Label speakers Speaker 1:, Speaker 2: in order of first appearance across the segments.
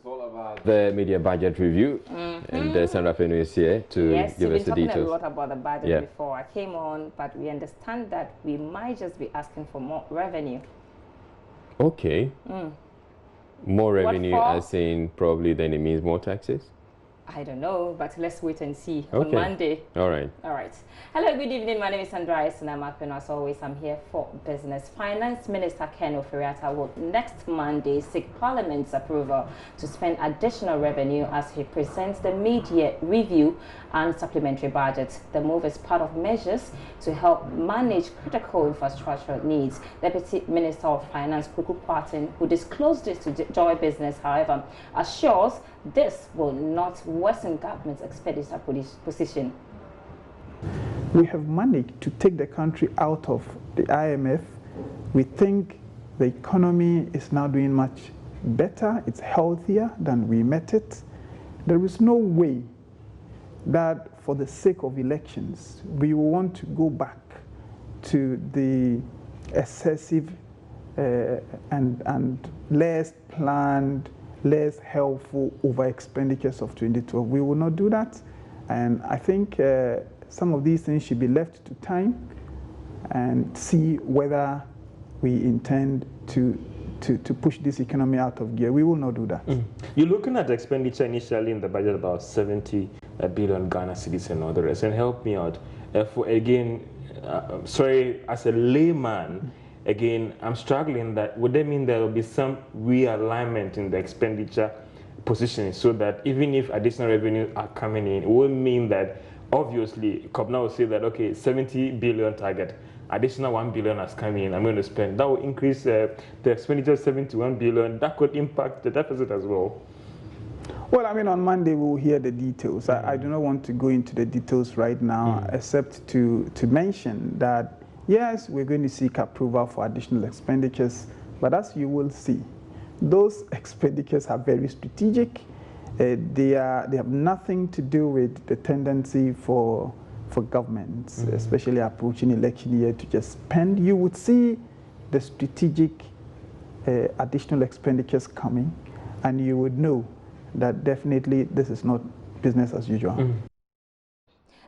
Speaker 1: all about the media budget review, and Sandra Fenu is here to give us the details. Yes, we've been talking a lot about the budget before I came on, but we understand that we might just be asking for more revenue.
Speaker 2: Okay. More revenue as in probably then it means more taxes?
Speaker 3: I don't know, but let's wait and see on Monday.
Speaker 2: All right.
Speaker 3: All right. Hello, good evening. My name is Sandra Isinamakpeno. As always, I'm here for business. Finance Minister Ken Ofori-Atta will next Monday seek Parliament's approval to spend additional revenue as he presents the mid-year review and supplementary budget. The move is part of measures to help manage critical infrastructure needs. Deputy Minister of Finance Kwaku Kwarteng, who disclosed this to Joy Business, however, assures this will not worsen government's expenditure position.
Speaker 4: We have managed to take the country out of the IMF. We think the economy is now doing much better. It's healthier than we met it. There is no way that for the sake of elections, we want to go back to the excessive and less planned, less helpful over expenditures of 2012. We will not do that, and I think some of these things should be left to time and see whether we intend to push this economy out of gear. We will not do that.
Speaker 5: You're looking at the expenditure initially in the budget about 70 billion Ghana cedis and all the rest, and help me out. Sorry, as a layman, again, I'm struggling that would that mean there will be some realignment in the expenditure position so that even if additional revenue are coming in, it will mean that obviously Kobna will say that, okay, 70 billion target, additional 1 billion has come in, I'm going to spend. That will increase the expenditure 71 billion. That could impact the deficit as well.
Speaker 4: Well, I mean, on Monday we'll hear the details. I do not want to go into the details right now, except to mention that yes, we're going to seek approval for additional expenditures, but as you will see, those expenditures are very strategic. They have nothing to do with the tendency for governments, especially approaching election year, to just spend. You would see the strategic additional expenditures coming, and you would know that definitely this is not business as usual.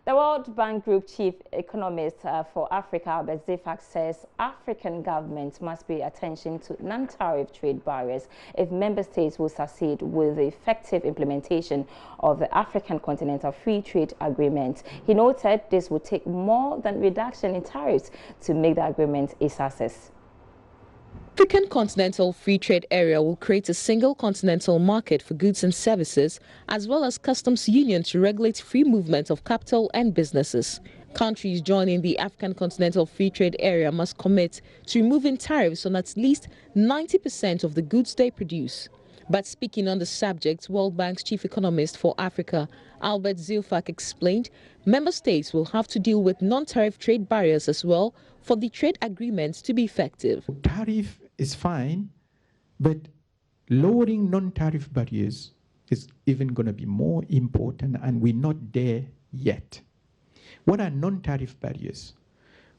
Speaker 3: The World Bank Group Chief Economist for Africa, Albert Zilfak, says African governments must pay attention to non-tariff trade barriers if member states will succeed with the effective implementation of the African Continental Free Trade Agreement. He noted this would take more than reduction in tariffs to make the agreement a success.
Speaker 6: African Continental Free Trade Area will create a single continental market for goods and services, as well as customs union to regulate free movement of capital and businesses. Countries joining the African Continental Free Trade Area must commit to removing tariffs on at least 90% of the goods they produce. But speaking on the subject, World Bank's chief economist for Africa, Albert Zilfak, explained member states will have to deal with non-tariff trade barriers as well for the trade agreements to be effective.
Speaker 7: Tariff is fine, but lowering non-tariff barriers is even going to be more important, and we're not there yet. What are non-tariff barriers?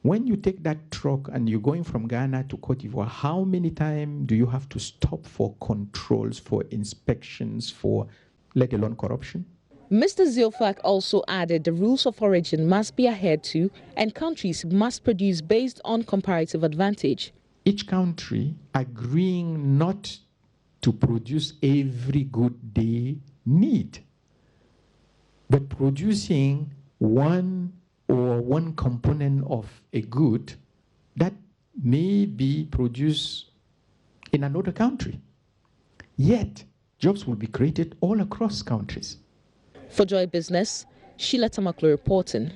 Speaker 7: When you take that truck and you're going from Ghana to Cote d'Ivoire, how many times do you have to stop for controls, for inspections, for let alone corruption?
Speaker 6: Mr. Zilfak also added the rules of origin must be adhered to and countries must produce based on comparative advantage.
Speaker 7: Each country agreeing not to produce every good they need, but producing one component of a good that may be produced in another country. Yet, jobs will be created all across countries.
Speaker 6: For Joy Business, Sheila Tamaklo reporting.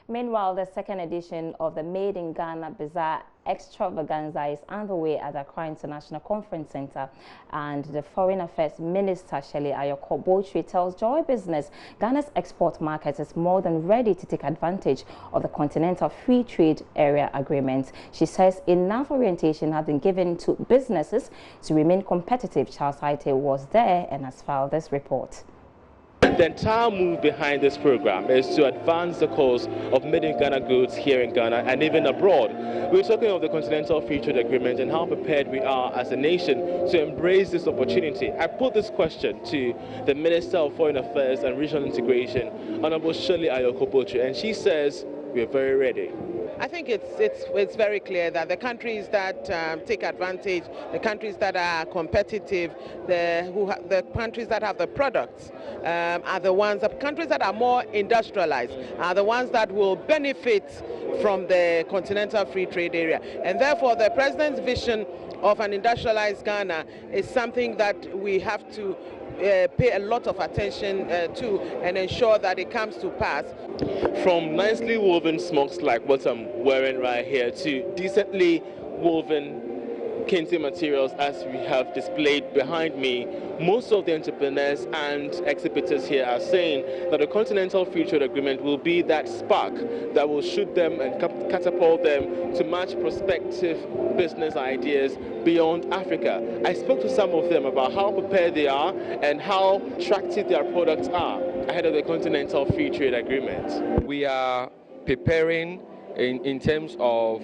Speaker 3: Meanwhile, the second edition of the Made in Ghana Bazaar Extravaganza is underway at the Accra International Conference Center, and the Foreign Affairs Minister Shirley Ayoko Botchwey tells Joy Business Ghana's export market is more than ready to take advantage of the Continental Free Trade Area Agreement. She says enough orientation has been given to businesses to remain competitive. Charles Haite was there and has filed this report.
Speaker 8: The entire move behind this program is to advance the cause of made in Ghana goods here in Ghana and even abroad. We're talking of the Continental Free Trade Agreement and how prepared we are as a nation to embrace this opportunity. I put this question to the Minister of Foreign Affairs and Regional Integration, Honorable Shirley Ayorkor-Botchwey, and she says we're very ready.
Speaker 9: I think it's very clear that the countries that take advantage, the countries that are competitive, the countries that have the products are the ones, the countries that are more industrialized are the ones that will benefit from the Continental Free Trade Area. And therefore, the President's vision of an industrialized Ghana is something that we have to pay a lot of attention to and ensure that it comes to pass.
Speaker 8: From nicely woven smocks like what I'm wearing right here to decently woven kente materials as we have displayed behind me, most of the entrepreneurs and exhibitors here are saying that the Continental Free Trade Agreement will be that spark that will shoot them and catapult them to match prospective business ideas beyond Africa. I spoke to some of them about how prepared they are and how attractive their products are ahead of the Continental Free Trade Agreement.
Speaker 10: We are preparing in terms of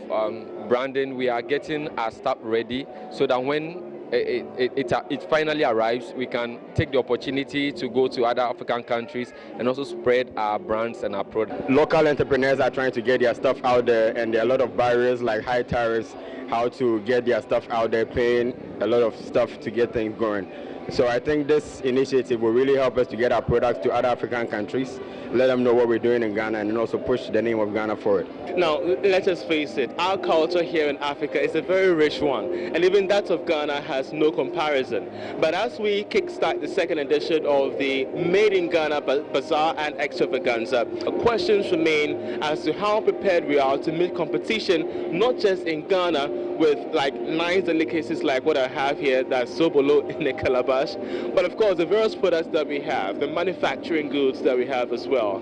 Speaker 10: branding. We are getting our stuff ready so that when it finally arrives, we can take the opportunity to go to other African countries and also spread our brands and our products.
Speaker 11: Local entrepreneurs are trying to get their stuff out there, and there are a lot of barriers like high tariffs, how to get their stuff out there, paying a lot of stuff to get things going. So I think this initiative will really help us to get our products to other African countries, let them know what we're doing in Ghana, and also push the name of Ghana forward.
Speaker 8: Now, let us face it, our culture here in Africa is a very rich one, and even that of Ghana has no comparison. But as we kickstart the second edition of the Made in Ghana Bazaar and Extravaganza, questions remain as to how prepared we are to meet competition, not just in Ghana, with like nice delicacies like what I have here, that's Sobolo in the Calabash, but of course the various products that we have, the manufacturing goods that we have as well.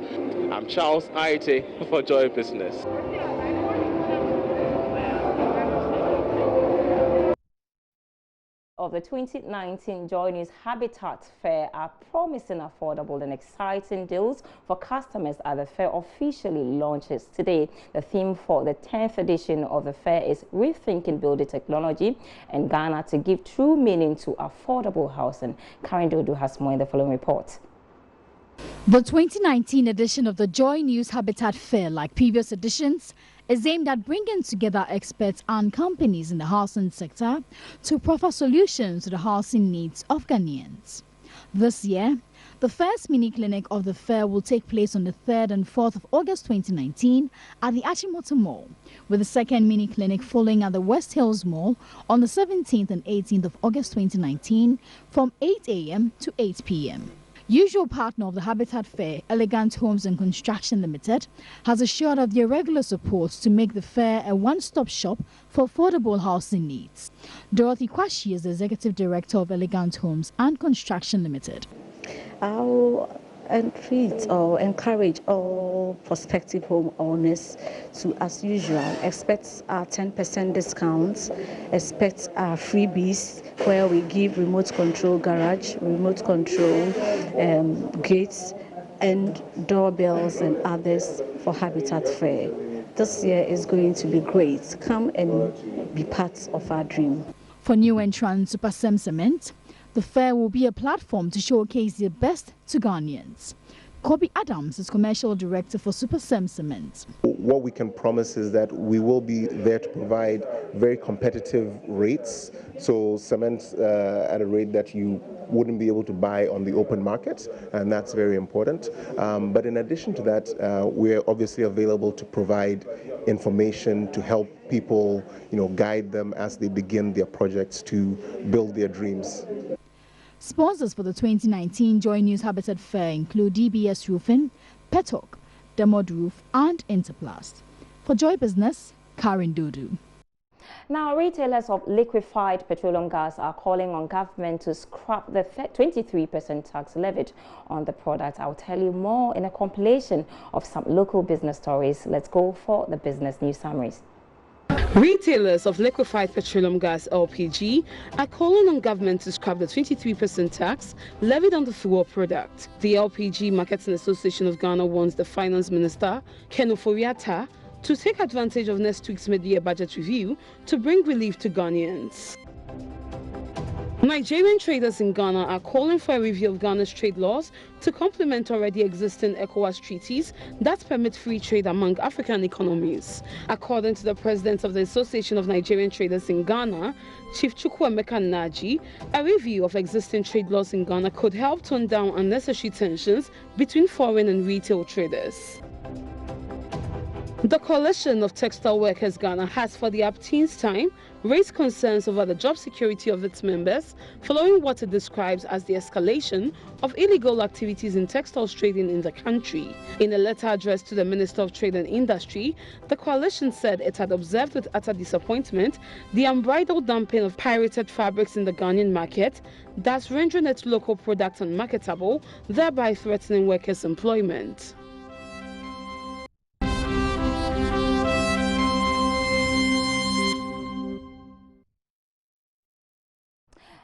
Speaker 8: I'm Charles Aite for Joy Business.
Speaker 3: Of the 2019 Joy News Habitat Fair are promising affordable and exciting deals for customers as the fair officially launches today. The theme for the 10th edition of the fair is Rethinking Building Technology and Ghana to give true meaning to affordable housing. Karen Dodo has more in the following report.
Speaker 12: The 2019 edition of the Joy News Habitat Fair, like previous editions, is aimed at bringing together experts and companies in the housing sector to proffer solutions to the housing needs of Ghanaians. This year, the first mini clinic of the fair will take place on the 3rd and 4th of August 2019 at the Achimota Mall, with the second mini clinic following at the West Hills Mall on the 17th and 18th of August 2019 from 8 a.m. to 8 p.m. Usual partner of the Habitat Fair, Elegant Homes and Construction Limited, has assured of their regular support to make the fair a one-stop shop for affordable housing needs. Dorothy Kwashi is the Executive Director of Elegant Homes and Construction Limited.
Speaker 13: I'll entreat or encourage all prospective homeowners to, as usual, expect our 10% discounts, expect our freebies where we give remote control garage, remote control gates and doorbells and others for Habitat Fair. This year is going to be great. Come and be part of our dream.
Speaker 12: For new entrant Supersem Cement, the fair will be a platform to showcase the best to Ghanaians. Kobe Adams is Commercial Director for Supersem Cement.
Speaker 14: What we can promise is that we will be there to provide very competitive rates, so cement at a rate that you wouldn't be able to buy on the open market, and that's very important. But in addition to that, we're obviously available to provide information to help people, guide them as they begin their projects to build their dreams.
Speaker 12: Sponsors for the 2019 Joy News Habitat Fair include DBS Roofing, Petok, Demod Roof and Interplast. For Joy Business, Karen Dodu.
Speaker 3: Now, retailers of liquefied petroleum gas are calling on government to scrap the 23% tax levied on the product. I'll tell you more in a compilation of some local business stories. Let's go for the business news summaries.
Speaker 15: Retailers of liquefied petroleum gas (LPG) are calling on government to scrap the 23% tax levied on the fuel product. The LPG Marketing Association of Ghana wants the Finance Minister, Ken Ofori-Atta, to take advantage of next week's mid-year budget review to bring relief to Ghanaians. Nigerian traders in Ghana are calling for a review of Ghana's trade laws to complement already existing ECOWAS treaties that permit free trade among African economies. According to the president of the Association of Nigerian Traders in Ghana, Chief Chukwuemeka Naji, a review of existing trade laws in Ghana could help tone down unnecessary tensions between foreign and retail traders. The Coalition of Textile Workers Ghana has, for the 18th time, raised concerns over the job security of its members following what it describes as the escalation of illegal activities in textiles trading in the country. In a letter addressed to the Minister of Trade and Industry, the coalition said it had observed with utter disappointment the unbridled dumping of pirated fabrics in the Ghanaian market, thus rendering its local product unmarketable, thereby threatening workers' employment.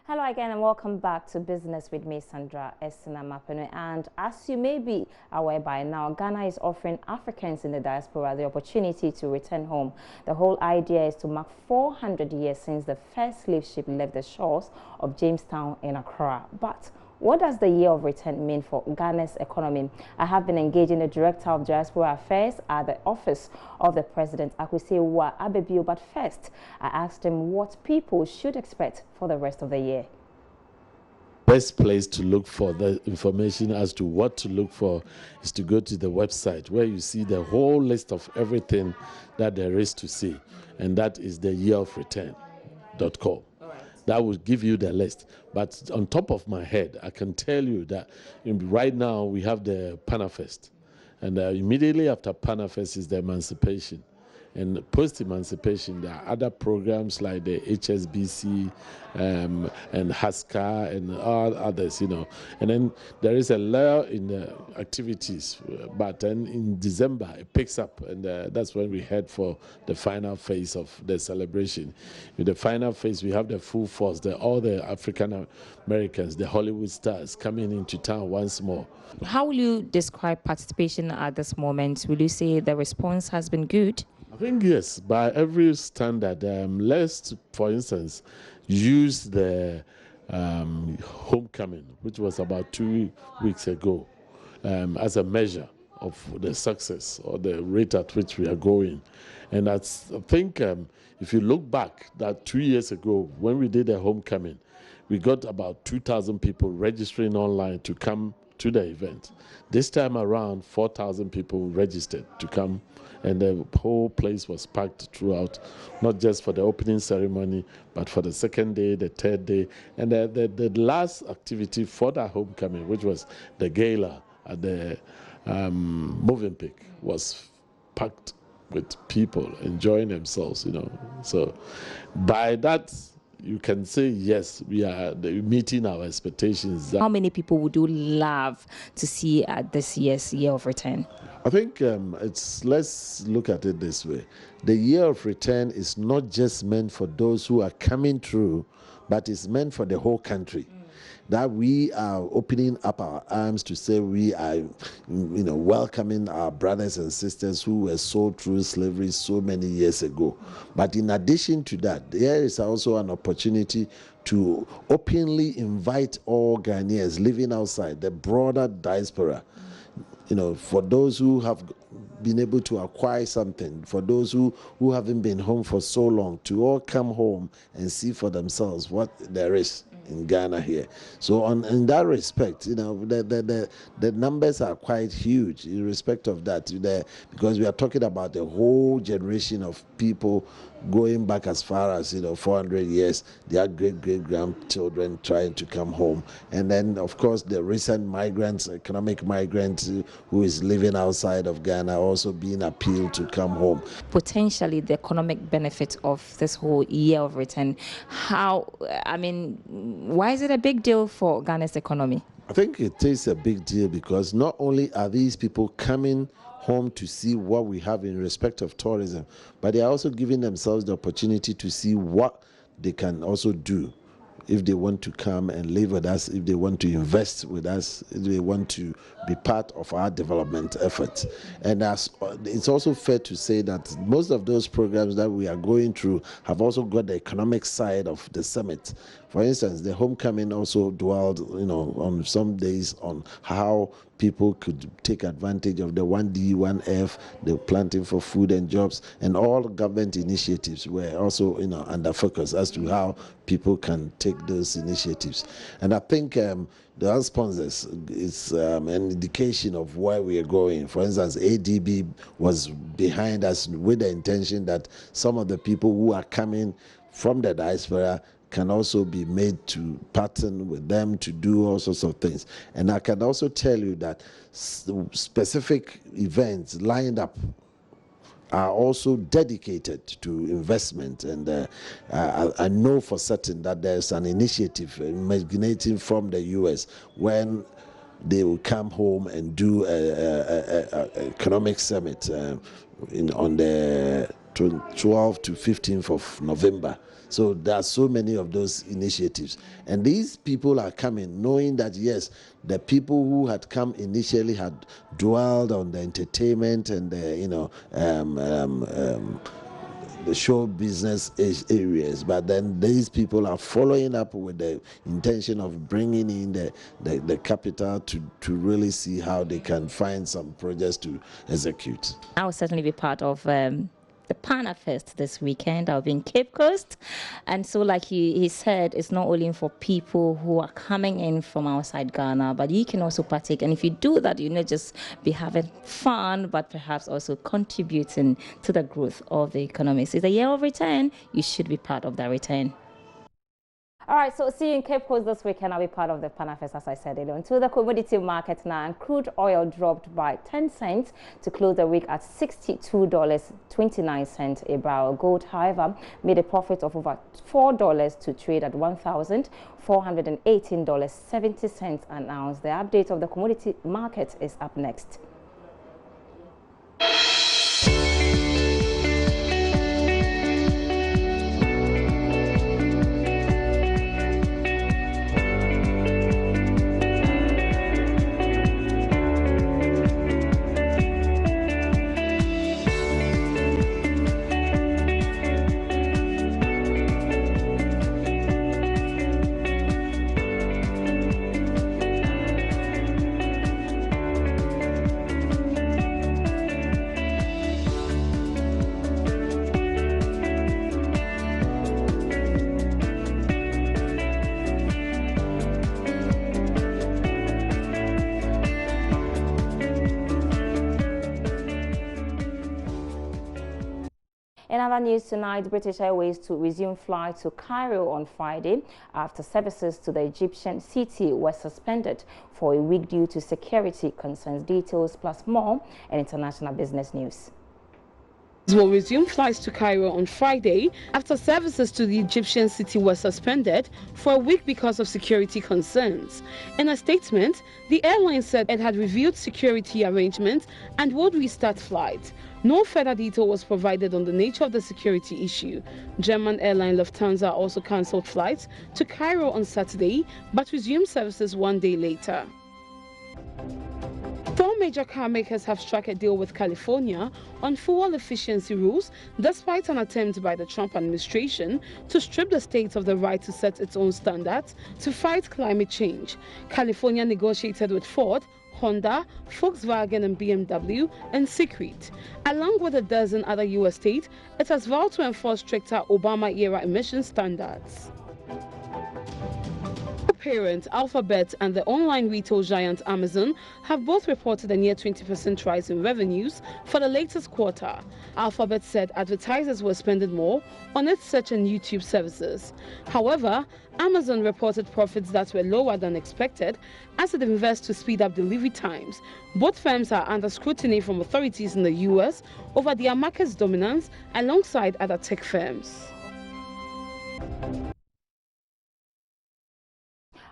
Speaker 3: Hello again and welcome back to Business with me, Sandra Essina Mapenu. And as you may be aware by now, Ghana is offering Africans in the diaspora the opportunity to return home. The whole idea is to mark 400 years since the first slave ship left the shores of Jamestown in Accra. But what does the year of return mean for Ghana's economy? I have been engaging the Director of Diaspora Affairs at the Office of the President, Akwesewa Abebio. But first, I asked him what people should expect for the rest of the year.
Speaker 16: Best place to look for the information as to what to look for is to go to the website where you see the whole list of everything that there is to see, and that is the yearofreturn.com. That will give you the list. But on top of my head, I can tell you that right now we have the Panafest. And immediately after Panafest is the Emancipation. And post-emancipation, there are other programs like the HSBC and HASCA and all others, you know. And then there is a layer in the activities, but then in December it picks up, and that's when we head for the final phase of the celebration. In the final phase, we have the full force, all the African Americans, the Hollywood stars coming into town once more.
Speaker 3: How will you describe participation at this moment? Will you say the response has been good?
Speaker 16: I think yes, by every standard. Let's, for instance, use the homecoming, which was about 2 weeks ago, as a measure of the success or the rate at which we are going. And I think if you look back, that 2 years ago, when we did the homecoming, we got about 2,000 people registering online to come to the event. This time around, 4,000 people registered to come, and the whole place was packed throughout, not just for the opening ceremony, but for the second day, the third day, and the last activity for that homecoming, which was the gala at the Movenpick, was packed with people enjoying themselves, you know. So by that, you can say, yes, we are meeting our expectations.
Speaker 3: How many people would you love to see at this year's Year of Return?
Speaker 16: I think let's look at it this way. The Year of Return is not just meant for those who are coming through, but it's meant for the whole country. That we are opening up our arms to say we are, welcoming our brothers and sisters who were sold through slavery so many years ago. But in addition to that, there is also an opportunity to openly invite all Ghanaians living outside, the broader diaspora, for those who have been able to acquire something, for those who haven't been home for so long, to all come home and see for themselves what there is in Ghana here. So in that respect, the numbers are quite huge in respect of that, because we are talking about a whole generation of people going back as far as 400 years, their great-great-grandchildren trying to come home. And then, of course, the recent migrants, economic migrants who is living outside of Ghana, also being appealed to come home.
Speaker 3: Potentially the economic benefit of this whole Year of Return, why is it a big deal for Ghana's economy?
Speaker 16: I think it is a big deal because not only are these people coming home to see what we have in respect of tourism, but they are also giving themselves the opportunity to see what they can also do if they want to come and live with us, if they want to invest with us, if they want to be part of our development efforts. And it's also fair to say that most of those programs that we are going through have also got the economic side of the summit. For instance, the homecoming also dwelled, on some days on how people could take advantage of the 1D, 1F, the planting for food and jobs, and all government initiatives were also, under focus as to how people can take those initiatives. And I think the sponsors is an indication of where we are going. For instance, ADB was behind us with the intention that some of the people who are coming from the diaspora can also be made to partner with them to do all sorts of things. And I can also tell you that specific events lined up are also dedicated to investment. And I know for certain that there's an initiative emanating from the US when they will come home and do an economic summit on the 12th to 15th of November. So there are so many of those initiatives. And these people are coming knowing that, yes, the people who had come initially had dwelled on the entertainment and the, the show business areas, but then these people are following up with the intention of bringing in the capital to really see how they can find some projects to execute.
Speaker 3: I will certainly be part of the PANAfest this weekend. I'll be in Cape Coast, and so like he said, it's not only for people who are coming in from outside Ghana, but you can also partake. And if you do that, you not just be having fun, but perhaps also contributing to the growth of the economy. So it's a year of return. You should be part of that return. All right, so see you in Cape Coast this weekend. I'll be part of the PANAfest, as I said earlier. Until the commodity market now, and crude oil dropped by 10 cents to close the week at $62.29 a barrel. Gold, however, made a profit of over $4 to trade at $1,418.70 an ounce. The update of the commodity market is up next. In other news tonight, British Airways to resume flight to Cairo on Friday after services to the Egyptian city were suspended for a week due to security concerns. Details plus more in international business news.
Speaker 15: Will resume flights to Cairo on Friday after services to the Egyptian city were suspended for a week because of security concerns. In a statement, the airline said it had reviewed security arrangements and would restart flights. No further detail was provided on the nature of the security issue. German airline Lufthansa also cancelled flights to Cairo on Saturday but resumed services one day later. 4 major car makers have struck a deal with California on fuel efficiency rules despite an attempt by the Trump administration to strip the state of the right to set its own standards to fight climate change. California negotiated with Ford, Honda, Volkswagen and BMW and Secret. Along with a dozen other U.S. states, it has vowed to enforce stricter Obama-era emission standards. Parent Alphabet and the online retail giant Amazon have both reported a near 20% rise in revenues for the latest quarter. Alphabet said advertisers were spending more on its search and YouTube services. However, Amazon reported profits that were lower than expected as it invests to speed up delivery times. Both firms are under scrutiny from authorities in the U.S. over their market's dominance alongside other tech firms.